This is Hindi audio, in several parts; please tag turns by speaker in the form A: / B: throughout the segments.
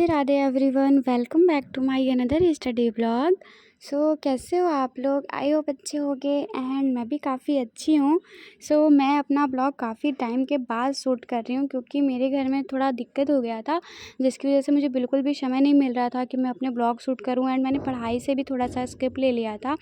A: Radhe Radhe everyone, welcome back to my another study blog. कैसे हो आप लोग? आई होप अच्छे होंगे एंड मैं भी काफ़ी अच्छी हूँ। मैं अपना ब्लॉग काफ़ी टाइम के बाद शूट कर रही हूँ क्योंकि मेरे घर में थोड़ा दिक्कत हो गया था, जिसकी वजह से मुझे बिल्कुल भी समय नहीं मिल रहा था कि मैं अपने ब्लॉग शूट करूँ एंड मैंने पढ़ाई से भी थोड़ा सा स्किप ले लिया था।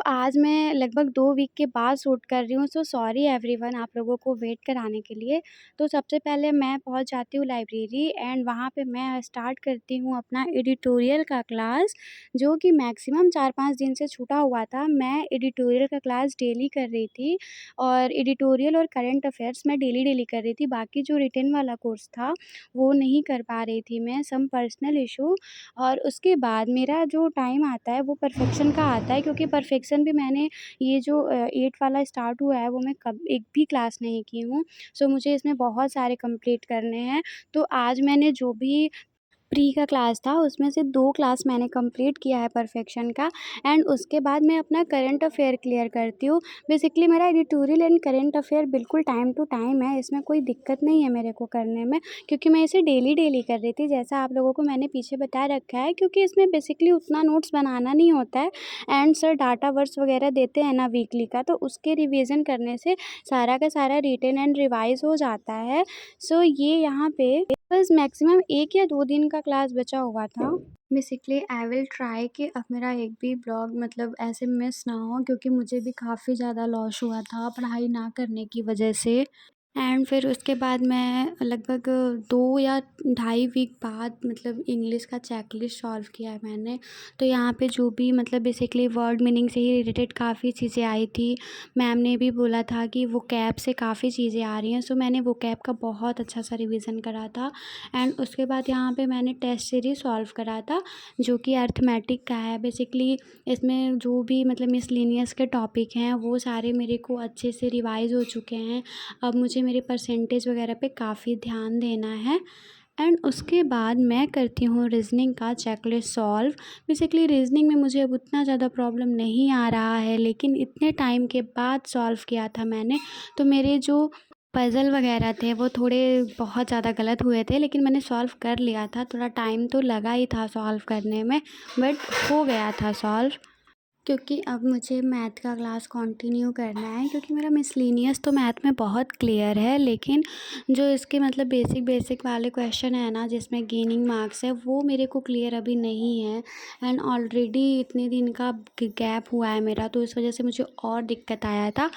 A: आज मैं लगभग 2 वीक के बाद शूट कर रही हूँ, सॉरी एवरीवन आप लोगों को वेट कराने के लिए। सबसे पहले मैं पहुँच जाती हूँ लाइब्रेरी एंड वहाँ पे मैं स्टार्ट करती हूँ अपना एडिटोरियल का क्लास, जो कि मैक्सिमम 4-5 दिन से छूटा हुआ था। मैं एडिटोरियल का क्लास डेली कर रही थी और एडिटोरियल और करंट अफ़ेयर्स मैं डेली कर रही थी। बाकी जो रिटेन वाला कोर्स था, वो नहीं कर पा रही थी मैं, सम पर्सनल इश्यू। और उसके बाद मेरा जो टाइम आता है वो परफ़ेक्शन का आता है, क्योंकि परफ़ेक्शन भी मैंने ये जो 8 वाला स्टार्ट हुआ है वो मैं कब एक भी क्लास नहीं की हूँ। मुझे इसमें बहुत सारे कंप्लीट करने हैं। आज मैंने जो भी प्री का क्लास था उसमें से 2 क्लास मैंने कंप्लीट किया है परफ़ेक्शन का एंड उसके बाद मैं अपना करंट अफ़ेयर क्लियर करती हूँ। बेसिकली मेरा एडिटोरियल एंड करंट अफ़ेयर बिल्कुल टाइम टू टाइम है, इसमें कोई दिक्कत नहीं है मेरे को करने में, क्योंकि मैं इसे डेली कर रही थी, जैसा आप लोगों को मैंने पीछे बता रखा है। क्योंकि इसमें बेसिकली उतना नोट्स बनाना नहीं होता है एंड सर डाटा वर्स वगैरह देते हैं ना वीकली का, तो उसके रिवीजन करने से सारा का सारा रिटन एंड रिवाइज़ हो जाता है। ये यहाँ पे बस मैक्सिमम 1 या 2 दिन का क्लास बचा हुआ था। बेसिकली आई विल ट्राई कि अब मेरा एक भी ब्लॉग मतलब ऐसे मिस ना हो, क्योंकि मुझे भी काफ़ी ज़्यादा लॉस हुआ था पढ़ाई ना करने की वजह से। एंड फिर उसके बाद मैं लगभग 2 या ढाई वीक बाद मतलब इंग्लिश का चेकलिस्ट सॉल्व किया है मैंने। यहाँ पे जो भी मतलब बेसिकली वर्ड मीनिंग से ही रिलेटेड काफ़ी चीज़ें आई थी। मैम ने भी बोला था कि वोकैब से काफ़ी चीज़ें आ रही हैं, मैंने वोकैब का बहुत अच्छा सा रिवीजन करा था। एंड उसके बाद यहाँ पे मैंने टेस्ट सीरीज़ सॉल्व करा था, जो कि अरिथमेटिक का है। बेसिकली इसमें जो भी मतलब मिसलेनियस के टॉपिक हैं वो सारे मेरे को अच्छे से रिवाइज़ हो चुके हैं। अब मुझे मेरे परसेंटेज वगैरह पे काफ़ी ध्यान देना है। एंड उसके बाद मैं करती हूँ रीज़निंग का चेकलिस्ट सॉल्व। बेसिकली रीज़निंग में मुझे अब उतना ज़्यादा प्रॉब्लम नहीं आ रहा है, लेकिन इतने टाइम के बाद सॉल्व किया था मैंने, मेरे जो पज़ल वगैरह थे वो थोड़े बहुत ज़्यादा गलत हुए थे, लेकिन मैंने सॉल्व कर लिया था। थोड़ा टाइम तो लगा ही था सॉल्व करने में, बट हो गया था सॉल्व। क्योंकि अब मुझे मैथ का क्लास कंटिन्यू करना है, क्योंकि मेरा मिसलेनियस तो मैथ में बहुत क्लियर है, लेकिन जो इसके मतलब बेसिक वाले क्वेश्चन है ना जिसमें गेनिंग मार्क्स है, वो मेरे को क्लियर अभी नहीं है। एंड ऑलरेडी इतने दिन का गैप हुआ है मेरा, तो इस वजह से मुझे और दिक्कत आया था।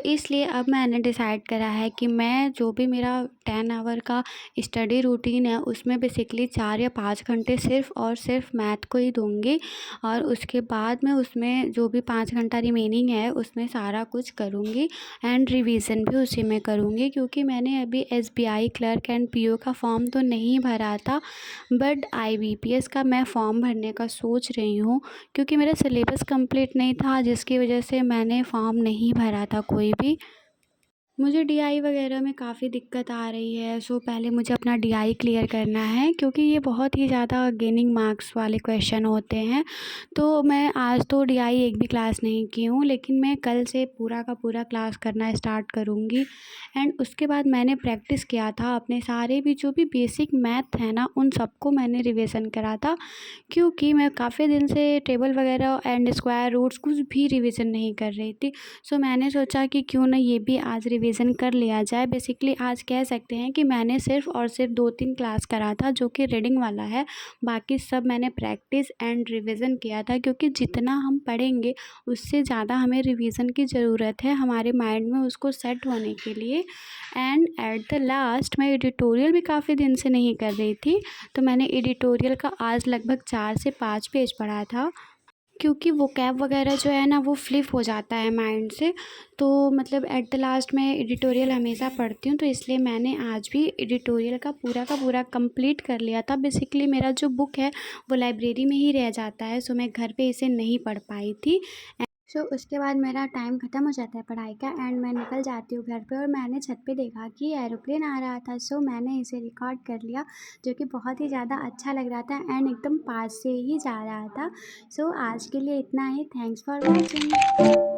A: इसलिए अब मैंने डिसाइड करा है कि मैं जो भी मेरा 10 आवर का स्टडी रूटीन है उसमें बेसिकली 4 या 5 घंटे सिर्फ़ और सिर्फ मैथ को ही दूँगी, और उसके बाद मैं उसमें जो भी 5 घंटा रिमेनिंग है उसमें सारा कुछ करूँगी एंड रिवीजन भी उसी में करूँगी। क्योंकि मैंने अभी एसबीआई क्लर्क एंड पीओ का फॉर्म तो नहीं भरा था, बट आईबीपीएस का मैं फॉर्म भरने का सोच रही हूँ, क्योंकि मेरा सिलेबस कंप्लीट नहीं था, जिसकी वजह से मैंने फॉर्म नहीं भरा था कोई भी। मुझे डीआई वगैरह में काफ़ी दिक्कत आ रही है, पहले मुझे अपना डीआई क्लियर करना है, क्योंकि ये बहुत ही ज़्यादा गेनिंग मार्क्स वाले क्वेश्चन होते हैं। मैं आज तो डीआई एक भी क्लास नहीं की हूँ, लेकिन मैं कल से पूरा का पूरा क्लास करना स्टार्ट करूँगी। एंड उसके बाद मैंने प्रैक्टिस किया था अपने सारे भी जो भी बेसिक मैथ है ना उन सबको मैंने रिवीजन करा था, क्योंकि मैं काफ़ी दिन से टेबल वगैरह एंड स्क्वायर रूट्स कुछ भी रिवीजन नहीं कर रही थी। मैंने सोचा कि क्यों ना ये भी आज रिवीजन कर लिया जाए। बेसिकली आज कह सकते हैं कि मैंने सिर्फ़ और सिर्फ 2-3 क्लास करा था, जो कि रीडिंग वाला है। बाकी सब मैंने प्रैक्टिस एंड रिवीजन किया था, क्योंकि जितना हम पढ़ेंगे उससे ज़्यादा हमें रिवीजन की ज़रूरत है हमारे माइंड में उसको सेट होने के लिए। एंड एट द लास्ट मैं एडिटोरियल भी काफ़ी दिन से नहीं कर रही थी, मैंने एडिटोरियल का आज लगभग 4 से 5 पेज पढ़ा था, क्योंकि वोकैब वगैरह जो है ना वो फ्लिप हो जाता है माइंड से। मतलब एट द लास्ट मैं एडिटोरियल हमेशा पढ़ती हूँ, इसलिए मैंने आज भी एडिटोरियल का पूरा कंप्लीट कर लिया था। बेसिकली मेरा जो बुक है वो लाइब्रेरी में ही रह जाता है, मैं घर पे इसे नहीं पढ़ पाई थी। उसके बाद मेरा टाइम ख़त्म हो जाता है पढ़ाई का एंड मैं निकल जाती हूँ घर पे, और मैंने छत पे देखा कि एरोप्लेन आ रहा था, मैंने इसे रिकॉर्ड कर लिया, जो कि बहुत ही ज़्यादा अच्छा लग रहा था एंड एकदम पास से ही जा रहा था। आज के लिए इतना ही। Thanks for watching.